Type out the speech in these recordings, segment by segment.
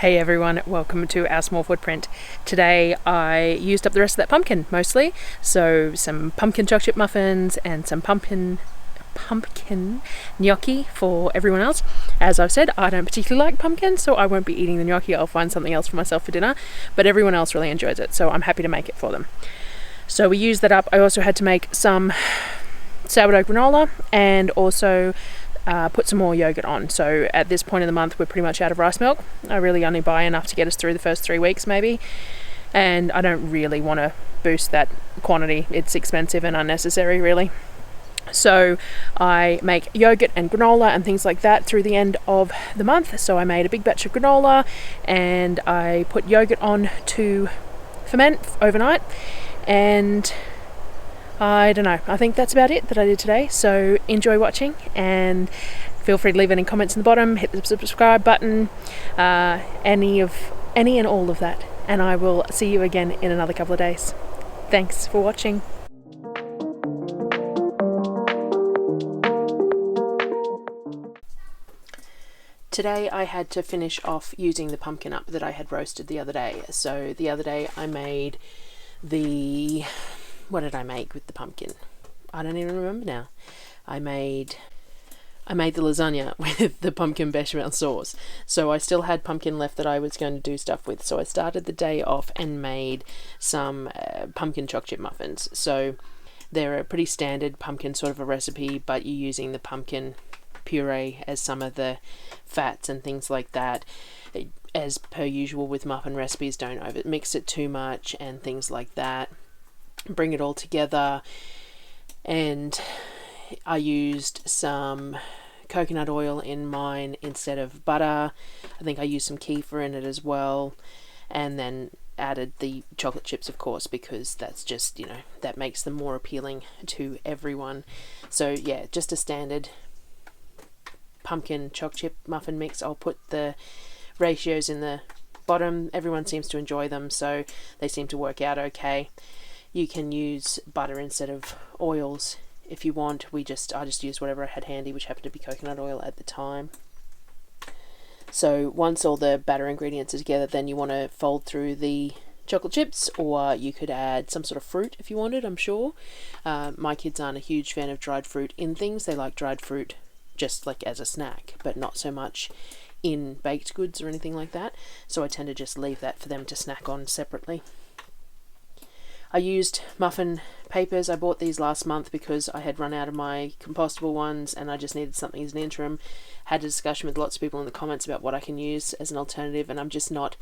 Hey everyone, welcome to our small footprint. Today I used up the rest of that pumpkin mostly, so some pumpkin choc chip muffins and some pumpkin gnocchi for everyone else. As I've said, I don't particularly like pumpkin, so I won't be eating the gnocchi. I'll find something else for myself for dinner, but everyone else really enjoys it, so I'm happy to make it for them. So we used that up. I also had to make some sourdough granola and also put some more yogurt on. So at this point in the month we're pretty much out of rice milk. I really only buy enough to get us through the first 3 weeks maybe, and I don't really want to boost that quantity. It's expensive and unnecessary really. So I make yogurt and granola and things like that through the end of the month. So I made a big batch of granola and I put yogurt on to ferment overnight, and I don't know, I think that's about it that I did today. So enjoy watching and feel free to leave any comments in the bottom, hit the subscribe button, any and all of that, and I will see you again in another couple of days. Thanks for watching. Today I had to finish off using the pumpkin up that I had roasted the other day. So the other day I made what did I make with the pumpkin? I don't even remember now. I made the lasagna with the pumpkin bechamel sauce. So I still had pumpkin left that I was going to do stuff with. So I started the day off and made some pumpkin choc chip muffins. So they're a pretty standard pumpkin sort of a recipe, but you're using the pumpkin puree as some of the fats and things like that. As per usual with muffin recipes, don't over mix it too much and things like that. Bring it all together, and I used some coconut oil in mine instead of butter. I think I used some kefir in it as well, and then added the chocolate chips, of course, because that's just, that makes them more appealing to everyone. So yeah, just a standard pumpkin choc chip muffin mix. I'll put the ratios in the bottom. Everyone seems to enjoy them, so they seem to work out okay. You can use butter instead of oils if you want. I just used whatever I had handy, which happened to be coconut oil at the time. So once all the batter ingredients are together, then you want to fold through the chocolate chips, or you could add some sort of fruit if you wanted, I'm sure. My kids aren't a huge fan of dried fruit in things. They like dried fruit just like as a snack, but not so much in baked goods or anything like that. So I tend to just leave that for them to snack on separately. I used muffin papers. I bought these last month because I had run out of my compostable ones and I just needed something as an interim. Had a discussion with lots of people in the comments about what I can use as an alternative, and I'm just not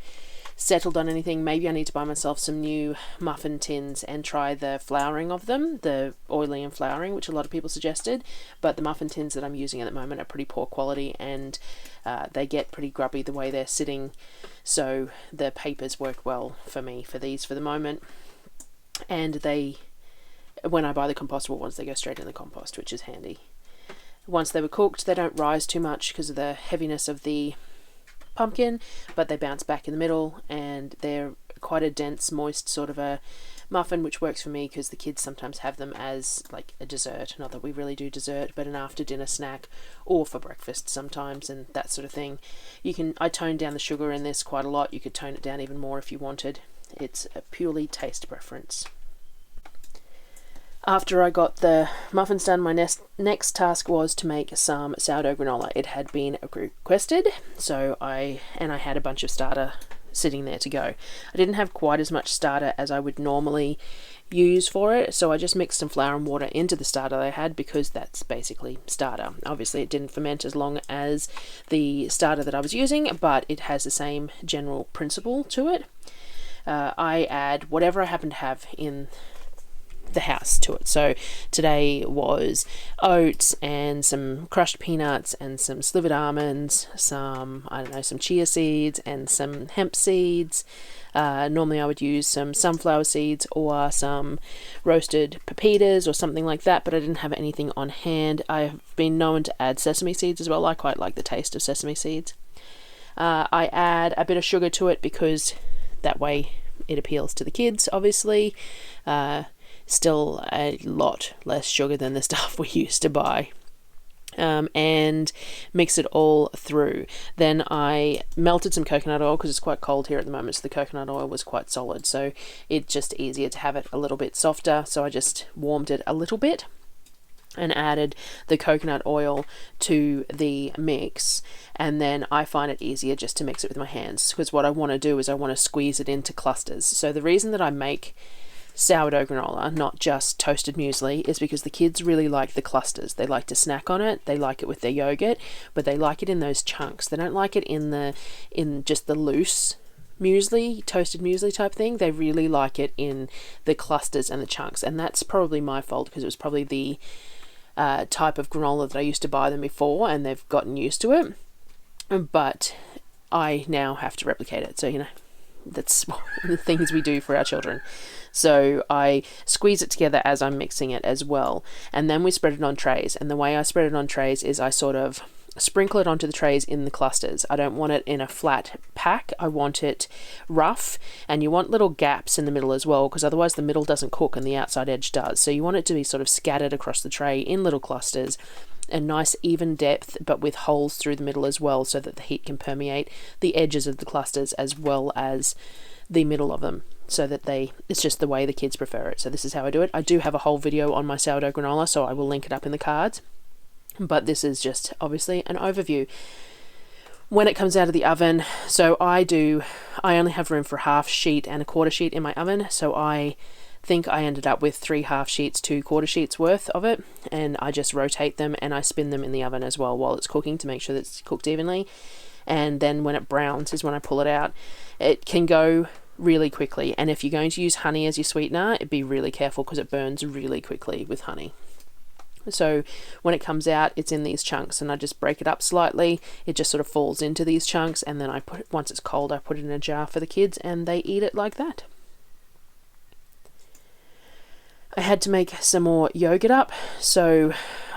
settled on anything. Maybe I need to buy myself some new muffin tins and try the flouring of them, the oiling and flouring, which a lot of people suggested. But the muffin tins that I'm using at the moment are pretty poor quality, and they get pretty grubby the way they're sitting. So the papers work well for me for these for the moment. And when I buy the compostable ones, they go straight in the compost, which is handy. Once they were cooked, they don't rise too much because of the heaviness of the pumpkin, but they bounce back in the middle, and they're quite a dense, moist sort of a muffin, which works for me because the kids sometimes have them as like a dessert. Not that we really do dessert, but an after dinner snack, or for breakfast sometimes, and that sort of thing. I toned down the sugar in this quite a lot. You could tone it down even more if you wanted. It's a purely taste preference. After I got the muffins done, my next task was to make some sourdough granola. It had been requested, so I had a bunch of starter sitting there to go. I didn't have quite as much starter as I would normally use for it, so I just mixed some flour and water into the starter I had, because that's basically starter. Obviously it didn't ferment as long as the starter that I was using, but it has the same general principle to it. I add whatever I happen to have in the house to it. So today was oats and some crushed peanuts and some slivered almonds, some chia seeds and some hemp seeds. Normally I would use some sunflower seeds or some roasted pepitas or something like that, but I didn't have anything on hand. I've been known to add sesame seeds as well. I quite like the taste of sesame seeds. I add a bit of sugar to it because that way it appeals to the kids, obviously. Still a lot less sugar than the stuff we used to buy. and mix it all through. Then I melted some coconut oil because it's quite cold here at the moment, so the coconut oil was quite solid, so it's just easier to have it a little bit softer. So I just warmed it a little bit and added the coconut oil to the mix, and then I find it easier just to mix it with my hands, because what I want to do is I want to squeeze it into clusters. So the reason that I make sourdough granola, not just toasted muesli, is because the kids really like the clusters. They like to snack on it, they like it with their yogurt, but they like it in those chunks. They don't like it in just the loose muesli, toasted muesli type thing. They really like it in the clusters and the chunks, and that's probably my fault, because it was probably the type of granola that I used to buy them before, and they've gotten used to it, but I now have to replicate it. So, you know, that's the things we do for our children. So I squeeze it together as I'm mixing it as well, and then we spread it on trays. And the way I spread it on trays is I sort of sprinkle it onto the trays in the clusters. I don't want it in a flat pack, I want it rough, and you want little gaps in the middle as well, because otherwise the middle doesn't cook and the outside edge does. So you want it to be sort of scattered across the tray in little clusters, a nice even depth, but with holes through the middle as well, so that the heat can permeate the edges of the clusters as well as the middle of them, so that it's just the way the kids prefer it. So this is how I do it. I do have a whole video on my sourdough granola, so I will link it up in the cards, but this is just obviously an overview. When it comes out of the oven, so I only have room for half sheet and a quarter sheet in my oven, so I think I ended up with 3 half sheets, 2 quarter sheets worth of it, and I just rotate them and I spin them in the oven as well while it's cooking to make sure that it's cooked evenly. And then when it browns is when I pull it out. It can go really quickly, and if you're going to use honey as your sweetener, be really careful because it burns really quickly with honey. So when it comes out, it's in these chunks, and I just break it up slightly. It just sort of falls into these chunks, and then once it's cold, I put it in a jar for the kids and they eat it like that. I had to make some more yogurt up, so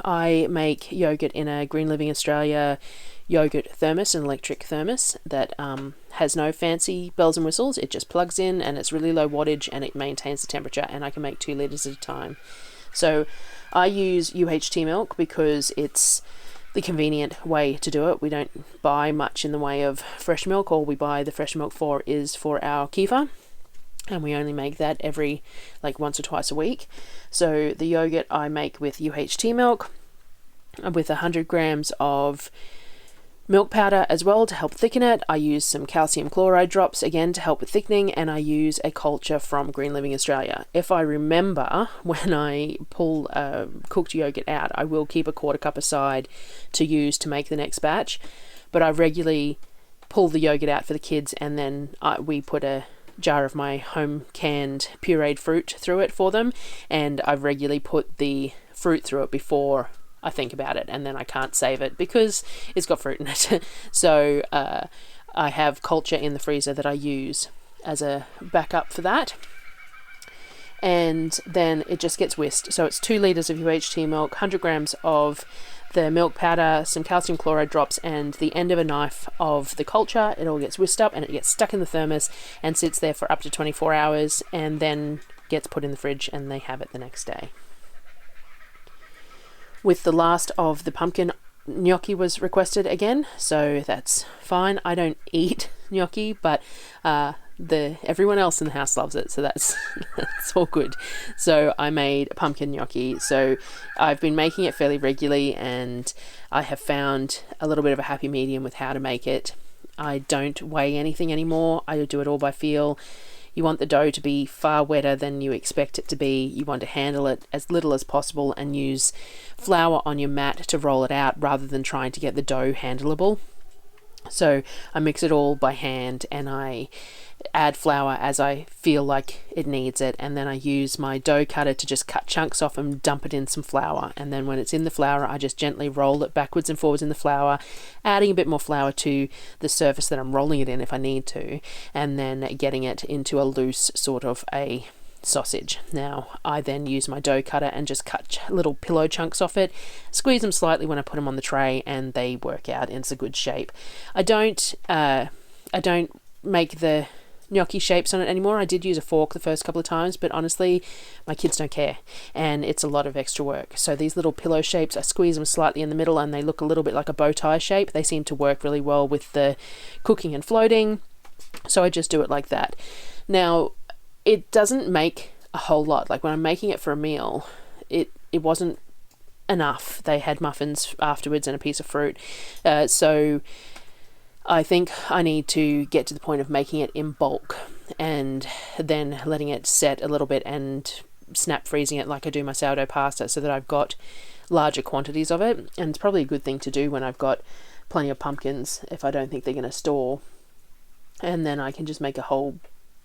I make yogurt in a Green Living Australia yogurt thermos, an electric thermos that has no fancy bells and whistles. It just plugs in and it's really low wattage and it maintains the temperature, and I can make 2 litres at a time. So I use UHT milk because it's the convenient way to do it. We don't buy much in the way of fresh milk. All we buy the fresh milk for is for our Kefir, and we only make that every once or twice a week. So the yogurt I make with UHT milk with 100 grams of milk powder as well to help thicken it. I use some calcium chloride drops again to help with thickening, and I use a culture from Green Living Australia. If I remember, when I pull cooked yogurt out, I will keep a quarter cup aside to use to make the next batch, but I regularly pull the yogurt out for the kids, and then we put a jar of my home canned pureed fruit through it for them, and I regularly put the fruit through it before I think about it, and then I can't save it because it's got fruit in it. So I have culture in the freezer that I use as a backup for that, and then it just gets whisked. So it's 2 litres of UHT milk, 100 grams of the milk powder, some calcium chloride drops, and the end of a knife of the culture. It all gets whisked up and it gets stuck in the thermos and sits there for up to 24 hours, and then gets put in the fridge and they have it the next day. With the last of the pumpkin, gnocchi was requested again, so that's fine. I don't eat gnocchi, but everyone else in the house loves it, so that's all good. So I made pumpkin gnocchi. So I've been making it fairly regularly, and I have found a little bit of a happy medium with how to make it. I don't weigh anything anymore. I do it all by feel. You want the dough to be far wetter than you expect it to be. You want to handle it as little as possible and use flour on your mat to roll it out rather than trying to get the dough handleable. So I mix it all by hand, and I add flour as I feel like it needs it, and then I use my dough cutter to just cut chunks off and dump it in some flour, and then when it's in the flour I just gently roll it backwards and forwards in the flour, adding a bit more flour to the surface that I'm rolling it in if I need to, and then getting it into a loose sort of a sausage. Now I then use my dough cutter and just cut little pillow chunks off it, squeeze them slightly when I put them on the tray, and they work out into a good shape. I don't make the gnocchi shapes on it anymore. I did use a fork the first couple of times, but honestly, my kids don't care, and it's a lot of extra work. So these little pillow shapes, I squeeze them slightly in the middle, and they look a little bit like a bow tie shape. They seem to work really well with the cooking and floating, so I just do it like that. Now, it doesn't make a whole lot. Like when I'm making it for a meal, it wasn't enough. They had muffins afterwards and a piece of fruit, so I think I need to get to the point of making it in bulk and then letting it set a little bit and snap freezing it like I do my sourdough pasta, so that I've got larger quantities of it. And it's probably a good thing to do when I've got plenty of pumpkins, if I don't think they're going to store, and then I can just make a whole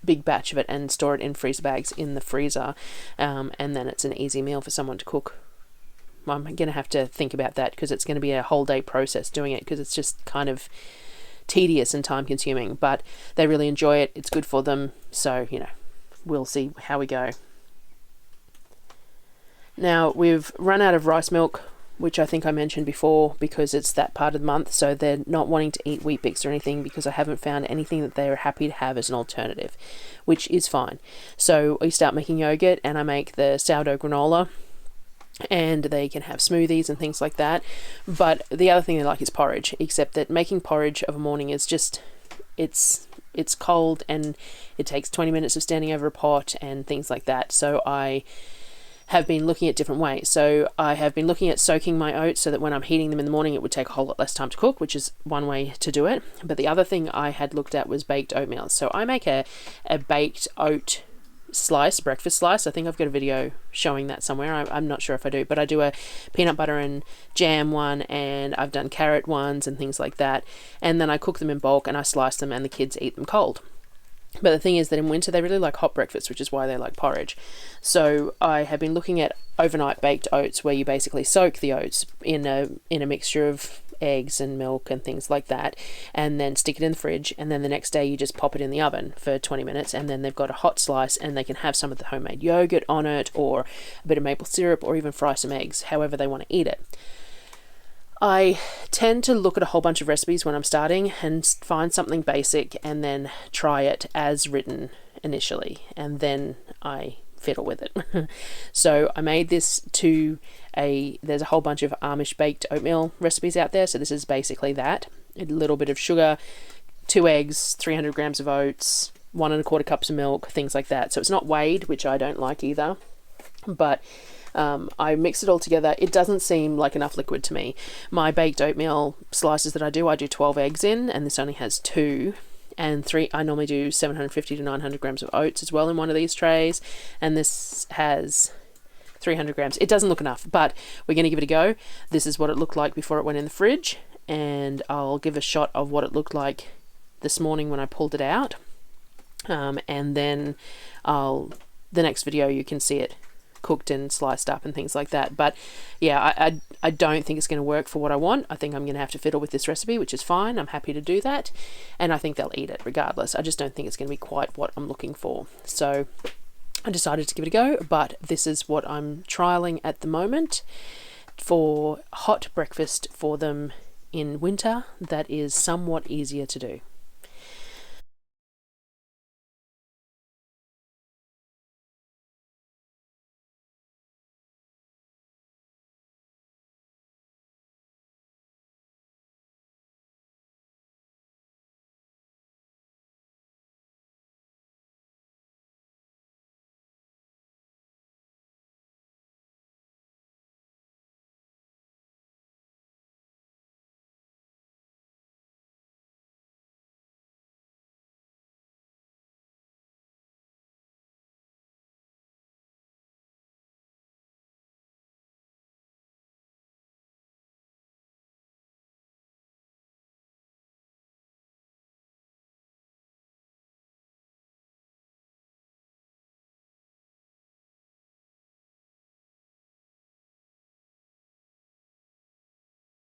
big batch of it and store it in freezer bags in the freezer, and then it's an easy meal for someone to cook. I'm going to have to think about that, because it's going to be a whole day process doing it, because it's just kind of tedious and time consuming, but they really enjoy it. It's good for them, so we'll see how we go. Now, we've run out of rice milk, which I think I mentioned before, because it's that part of the month, so they're not wanting to eat Wheat Bix or anything, because I haven't found anything that they're happy to have as an alternative, which is fine. So we start making yogurt, and I make the sourdough granola, and they can have smoothies and things like that. But the other thing they like is porridge, except that making porridge of a morning is just, it's cold, and it takes 20 minutes of standing over a pot and things like that. So I have been looking at different ways. So I have been looking at soaking my oats so that when I'm heating them in the morning, it would take a whole lot less time to cook, which is one way to do it. But the other thing I had looked at was baked oatmeal. So I make a baked oat slice, breakfast slice. I think I've got a video showing that somewhere. I'm not sure if I do, but I do a peanut butter and jam one, and I've done carrot ones and things like that. And then I cook them in bulk, and I slice them, and the kids eat them cold. But the thing is that in winter they really like hot breakfast, which is why they like porridge. So I have been looking at overnight baked oats, where you basically soak the oats in a mixture of eggs and milk and things like that, and then stick it in the fridge, and then the next day you just pop it in the oven for 20 minutes, and then they've got a hot slice, and they can have some of the homemade yogurt on it, or a bit of maple syrup, or even fry some eggs, however they want to eat it. I tend to look at a whole bunch of recipes when I'm starting and find something basic, and then try it as written initially, and then I fiddle with it. So I made this there's a whole bunch of Amish Baked Oatmeal recipes out there, so this is basically that. A little bit of sugar, 2 eggs, 300 grams of oats, 1 1/4 cups of milk, things like that. So it's not weighed, which I don't like either, but I mix it all together. It doesn't seem like enough liquid to me. My baked oatmeal slices that I do 12 eggs in, and this only has 2. And 3, I normally do 750 to 900 grams of oats as well in one of these trays, and this has 300 grams. It doesn't look enough, but we're going to give it a go. This is what it looked like before it went in the fridge, and I'll give a shot of what it looked like this morning when I pulled it out, and then the next video you can see it cooked and sliced up and things like that. But yeah, I don't think it's going to work for what I want. I think I'm going to have to fiddle with this recipe, which is fine. I'm happy to do that, and I think they'll eat it regardless. I just don't think it's going to be quite what I'm looking for. So I decided to give it a go, but this is what I'm trialing at the moment for hot breakfast for them in winter that is somewhat easier to do.